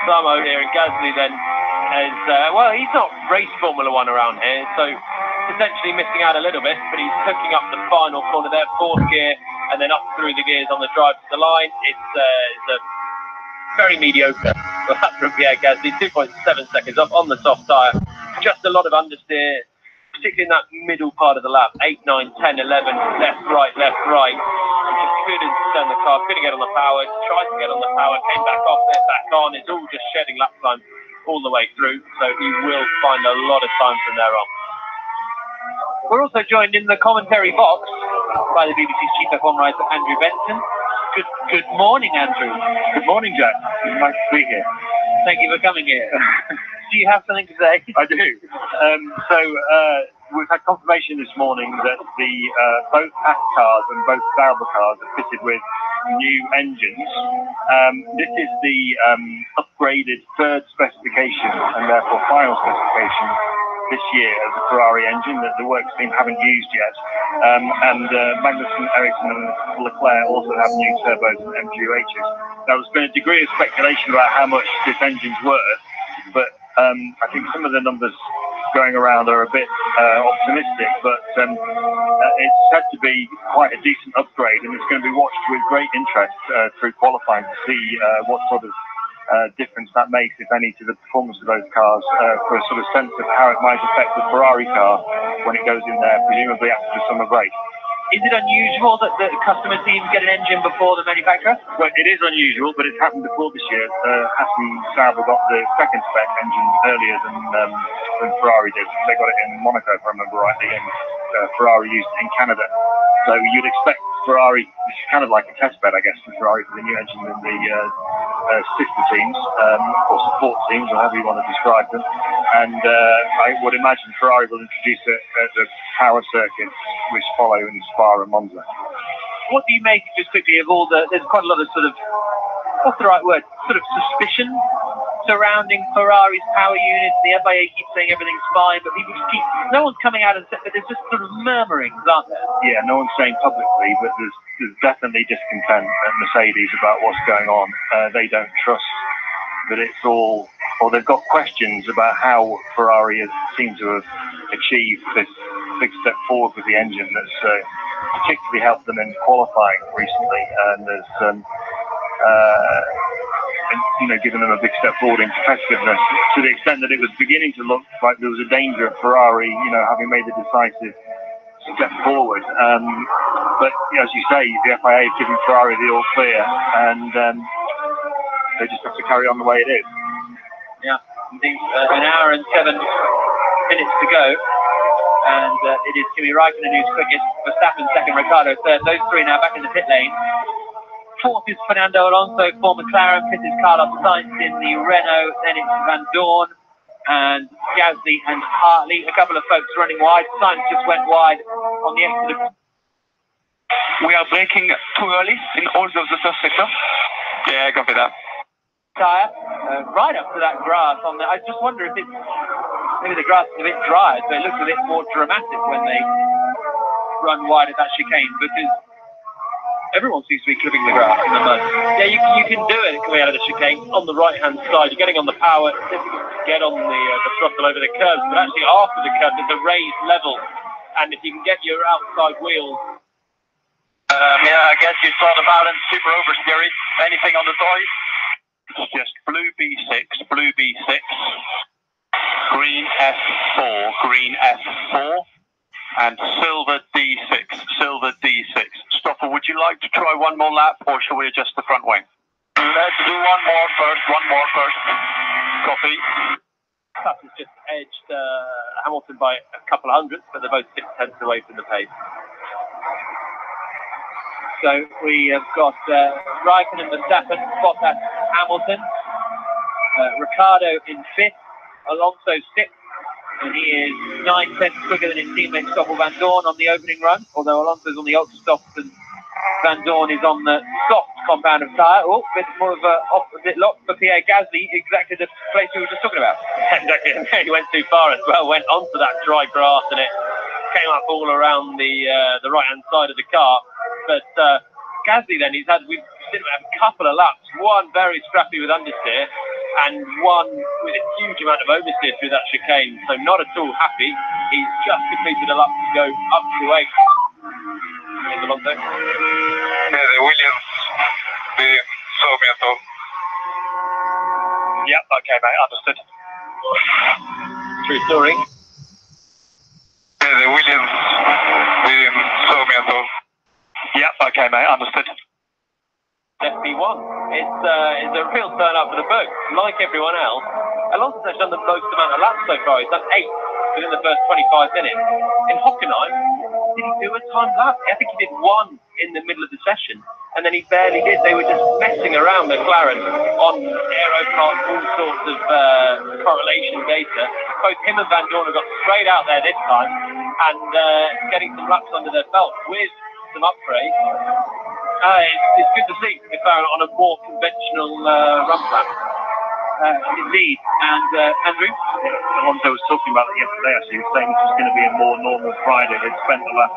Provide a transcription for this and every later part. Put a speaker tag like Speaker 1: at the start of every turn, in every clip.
Speaker 1: Samo here, and Gasly then is, well, he's not raced Formula One around here, so essentially missing out a little bit, but he's hooking up the final corner there, fourth gear, and then up through the gears on the drive to the line. It's a very mediocre lap from Pierre Gasly, 2.7 seconds up on the soft tyre. Just a lot of understeer, particularly in that middle part of the lap, 8, 9, 10, 11, left, right, left, right. Just couldn't turn the car, couldn't get on the power, tried to get on the power, came back off it, back on. It's all just shedding lap time all the way through, so he will find a lot of time from there on. We're also joined in the commentary box by the BBC's chief F1 writer, Andrew Benson. Good morning, Andrew.
Speaker 2: Good morning, Jack. It's nice to be here.
Speaker 1: Thank you for coming here. Do you have something to say?
Speaker 2: I do. We've had confirmation this morning that the both Haas cars and both Sauber cars are fitted with new engines. This is the upgraded third specification and therefore final specification this year of the Ferrari engine that the works team haven't used yet. Magnussen, Ericsson and Leclerc also have new turbos and MGUHs. Now, there's been a degree of speculation about how much this engine's worth, but I think some of the numbers going around are a bit optimistic, but it's said to be quite a decent upgrade, and it's going to be watched with great interest through qualifying to see what sort of difference that makes, if any, to the performance of those cars, for a sort of sense of how it might affect the Ferrari car when it goes in there, presumably after the summer break.
Speaker 1: Is it unusual that the customer teams get an engine before the manufacturer?
Speaker 2: Well, it is unusual, but it's happened before this year. Haas and Sauber got the second spec engine earlier than Ferrari did. They got it in Monaco, if I remember rightly, and Ferrari used it in Canada. So you'd expect Ferrari, this is kind of like a test bed, I guess, for Ferrari for the new engine in the sister teams, or support teams, or however you want to describe them. And I would imagine Ferrari will introduce it at the power circuits which follow in Spa and Monza.
Speaker 1: What do you make, just quickly, of all there's quite a lot of sort of, what's the right word, sort of suspicion surrounding Ferrari's power units. The FIA keeps saying everything's fine, but people just no one's coming out and saying, but there's just sort of murmurings, aren't there?
Speaker 2: Yeah, no one's saying publicly, but there's definitely discontent at Mercedes about what's going on. They don't trust that it's all, or they've got questions about how Ferrari has seemed to have achieved this big step forward with the engine that's particularly helped them in qualifying recently, and has given them a big step forward in competitiveness, to the extent that it was beginning to look like there was a danger of Ferrari, having made the decisive step forward. But as you say, the FIA has given Ferrari the all clear, and they just have to carry on the way it is.
Speaker 1: Yeah, indeed. An hour and 7 minutes to go, and it is Kimi Raikkonen who's quickest, Verstappen second, Ricciardo third. Those three now back in the pit lane. Fourth is Fernando Alonso for McLaren, fifth is Carlos Sainz in the Renault, then it's Van Dorn and Gasly and Hartley. A couple of folks running wide. Sainz just went wide on the exit of...
Speaker 3: We are braking too early in all of the first sector. Yeah, copy that.
Speaker 1: Tyre, right up to that grass on there. I just wonder if it's, maybe the grass is a bit dry, so it looks a bit more dramatic when they run wide at that chicane, because everyone seems to be clipping the grass in the mud. Yeah, you can do it coming out of the chicane on the right-hand side. You're getting on the power, it's difficult to get on the throttle over the curves, but actually after the curve, it's a raised level, and if you can get your outside wheels...
Speaker 3: yeah, I guess you saw the balance super oversteery. Anything on the toys? It's just blue B6, blue B6, green F4, green F4, and silver D6, silver D6. Stoffer, would you like to try one more lap, or shall we adjust the front wing? Let's do one more first. Copy.
Speaker 1: Cup has just edged Hamilton by a couple of hundredths, but they're both 6 tenths away from the pace. So we have got Raikkonen, Verstappen, Bottas, Hamilton, Ricciardo in 5th, Alonso 6th, and he is 9 tenths quicker than his teammate Stoffel Van Dorn on the opening run, although Alonso's on the ultra soft and Van Dorn is on the soft compound of tyre. Oh, a bit more of a opposite lock for Pierre Gasly, exactly the place we were just talking about. Exactly, he went too far as well, went onto that dry grass, and it came up all around the right-hand side of the car. But Gasly then, we did have a couple of laps, one very scrappy with understeer, and won with a huge amount of oversteer through that chicane. So not at all happy. He's just completed a lap to go up to 8. In Alonso.
Speaker 3: Yeah, the Williams didn't show me at all. Yep, okay, mate, understood.
Speaker 1: True story.
Speaker 3: Yeah, the Williams didn't show me at all. Yep, okay, mate, understood.
Speaker 1: FP1. It's a real turn up for the book. Like everyone else, Alonso's actually done the most amount of laps so far. He's done 8 within the first 25 minutes. In Hockenheim, did he do a timed lap? I think he did 1 in the middle of the session, and then he barely did. They were just messing around McLaren on aero parts, all sorts of correlation data. Both him and Van Dorn have got straight out there this time and getting some laps under their belt with some upgrades. It's good to see McLaren on a more conventional run plan. Indeed. And Andrew?
Speaker 2: Alonso was talking about it yesterday, actually. He was saying this was going to be a more normal Friday. They'd spent the last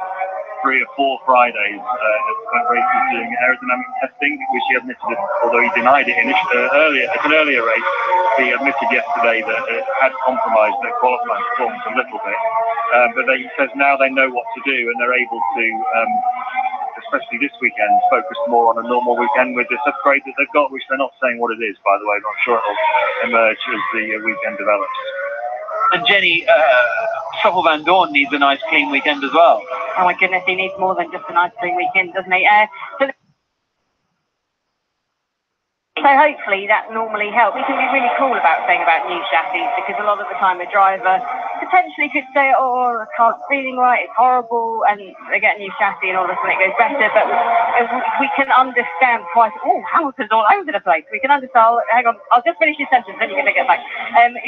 Speaker 2: 3 or 4 Fridays at races doing aerodynamic testing, which he admitted, although he denied it earlier, at an earlier race, he admitted yesterday that it had compromised their qualifying performance a little bit. But he says now they know what to do and they're able to, especially this weekend, focus more on a normal weekend with this upgrade that they've got, which they're not saying what it is, by the way, but I'm sure it'll emerge as the weekend develops.
Speaker 1: And Jenny, Stoffel Van Dorn needs a nice clean weekend as well.
Speaker 4: Oh my goodness, he needs more than just a nice clean weekend, doesn't he? So hopefully that normally helps. We can be really cool about saying about new chassis, because a lot of the time a driver potentially could say, oh, the car's feeling right, it's horrible, and they get a new chassis and all of a sudden it goes better. But we can understand quite, Hamilton's all over the place. We can understand, hang on, I'll just finish your sentence, then you're going to get back.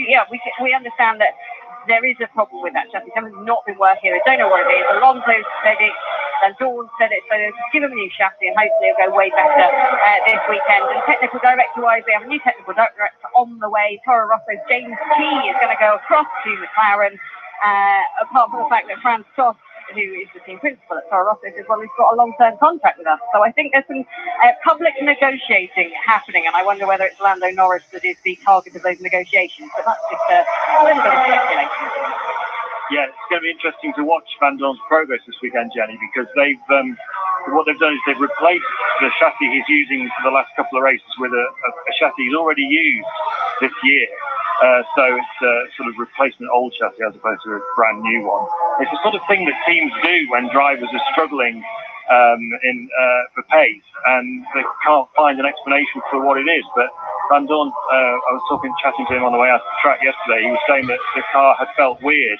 Speaker 4: Yeah, we understand that there is a problem with that chassis. Something's not been working. I don't know what it is. Alonso said it, and Dawn said it. So just give him a new chassis, and hopefully it'll go way better this weekend. And technical director-wise, we have a new technical director on the way. Toro Rosso's James Key is going to go across to McLaren. Apart from the fact that Franz Tost, who is the team principal at Toro Rosso, says, well, we've got a long-term contract with us. So I think there's some public negotiating happening, and I wonder whether it's Lando Norris that is the target of those negotiations. But that's just a little bit of speculation.
Speaker 2: Yeah, it's going to be interesting to watch Van Dorn's progress this weekend, Jenny, because what they've done is they've replaced the chassis he's using for the last couple of races with a chassis he's already used this year. So it's a sort of replacement old chassis as opposed to a brand new one. It's the sort of thing that teams do when drivers are struggling for pace and they can't find an explanation for what it is. But Van Dorn, I was chatting to him on the way out to the track yesterday. He was saying that the car had felt weird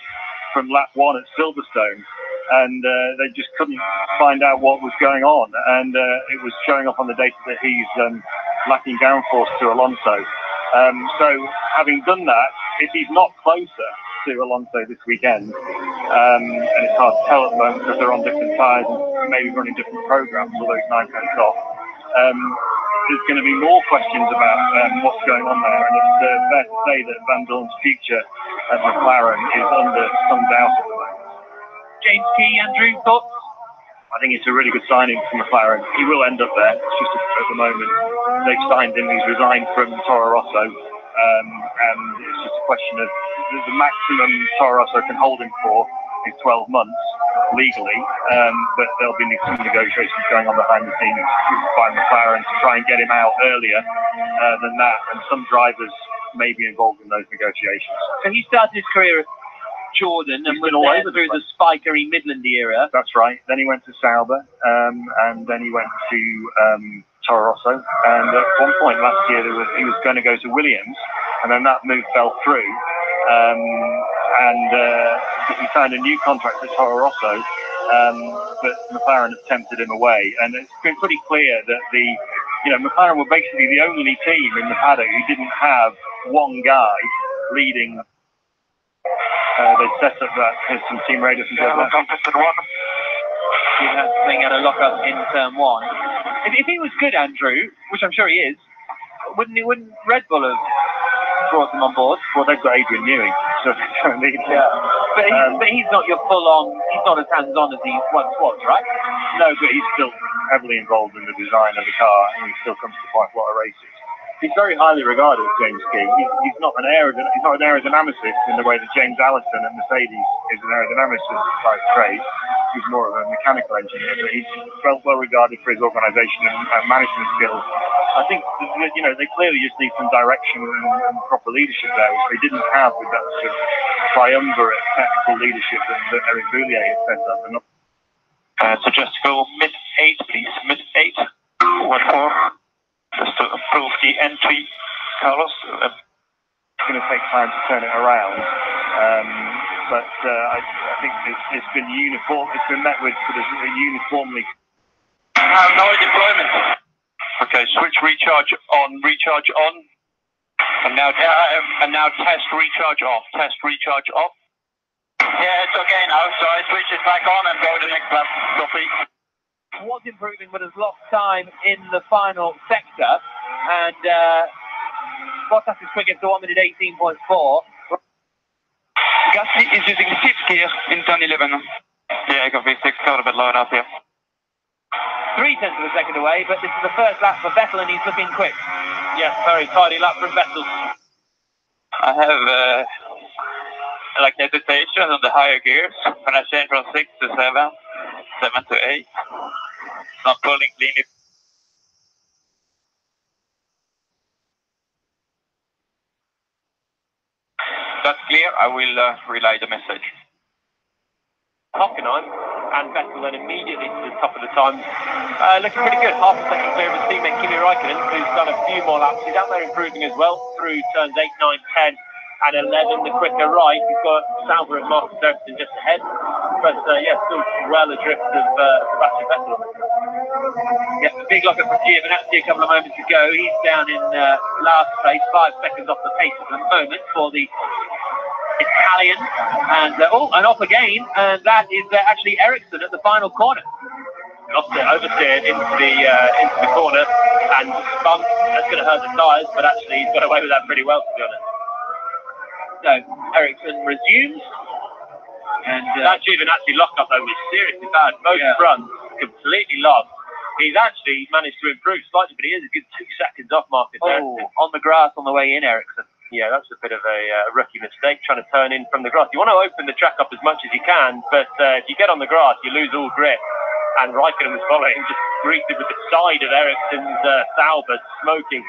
Speaker 2: from lap 1 at Silverstone, and they just couldn't find out what was going on, and it was showing up on the data that he's lacking downforce to Alonso. So having done that, if he's not closer to Alonso this weekend, and it's hard to tell at the moment because they're on different tyres and maybe running different programs, although he's 9 tenths off, there's going to be more questions about what's going on there, and it's fair to say that Van Dorn's future at McLaren is under some doubt at the moment.
Speaker 1: James Key, Andrew, thoughts?
Speaker 2: I think it's a really good signing for McLaren. He will end up there. It's just at the moment they've signed him. He's resigned from Toro Rosso, and it's just a question of the maximum Toro Rosso can hold him for is 12 months legally, but there'll be some negotiations going on behind the scenes by McLaren to try and get him out earlier than that, and some drivers may be involved in those negotiations.
Speaker 1: So he started his career at Jordan and went all over through the spikery Midlandy era.
Speaker 2: That's right. Then he went to Sauber, and then he went to Toro Rosso, and at one point last year he was going to go to Williams, and then that move fell through, and he signed a new contract at Toro Rosso, but McLaren have tempted him away, and it's been pretty clear that McLaren were basically the only team in the paddock who didn't have one guy leading. They'd set up some team radio and
Speaker 1: They had a lock-up in turn 1. If he was good, Andrew, which I'm sure he is, wouldn't Red Bull have brought him on board?
Speaker 2: Well, they've got Adrian Newey, so they don't need him.
Speaker 1: Yeah. But he's not your full-on, he's not as hands-on as he once was, right?
Speaker 2: No, but he's still heavily involved in the design of the car, and he still comes to quite a lot of races. he's very highly regarded, James Key. He's not an aerodynamicist in the way that James Allison at Mercedes is an aerodynamicist by trade. He's more of a mechanical engineer, but he's well regarded for his organisation and management skills. I think they clearly just need some direction and proper leadership there, which they didn't have with that sort of triumvirate technical leadership that Eric Boulier had set up.
Speaker 3: So just go mid-8, please. Mid-8. What for? Just to approve the entry, Carlos.
Speaker 2: It's going to take time to turn it around, but I think it's been uniform. It's been met with sort of uniformly.
Speaker 3: No deployment. Okay, switch recharge on. And now test recharge off. Test recharge off. Yeah, it's okay now. So I switch it back on and go to the next lap. Copy.
Speaker 1: Was improving, but has lost time in the final sector, and Bottas is quickest to 1 minute 18.4.
Speaker 3: Gasly is using the 5th gear in turn 11. Yeah, I got V6, got a bit low enough here.
Speaker 1: 3 tenths of a second away, but this is the first lap for Vettel, and he's looking quick. Yes, very tidy lap from Vettel.
Speaker 3: I have like hesitation on the higher gears when I change from 6 to 7, 7 to 8. Not pulling cleanly. That's clear. I will relay the message.
Speaker 1: Hockenheim and Vettel then immediately to the top of the times. Looking pretty good. Half a second clear of his teammate Kimi Räikkönen, who's done a few more laps. He's out there improving as well through turns 8, 9, 10 and 11. The quicker right. He's got Sauber and Marcus Ericsson just ahead. But still well adrift of Sebastian Vettel. Yeah, the big locker from Giovinazzi a couple of moments ago. He's down in last place, 5 seconds off the pace at the moment for the Italian, and off again, and that is actually Ericsson at the final corner. Oversteered into the corner and spun. That's going to hurt the tyres, but actually he's got away with that pretty well, to be honest. So Ericsson resumes, and that Giovinazzi lockup though was seriously bad. Both fronts completely lost. He's actually managed to improve slightly, but he is a good 2 seconds off Marcus Ericsson on the grass on the way in. Ericsson. Yeah, that's a bit of a rookie mistake, trying to turn in from the grass. You want to open the track up as much as you can, but if you get on the grass, you lose all grip. And Räikkönen was following, just greeted with the side of Ericsson's Sauber, smoking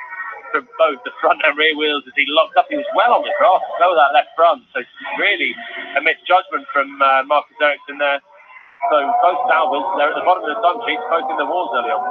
Speaker 1: from both the front and rear wheels as he locked up. He was well on the grass, so that left front. So really a misjudgment from Marcus Ericsson there. So both Saubers, they're at the bottom of the time sheet, poking the walls early on.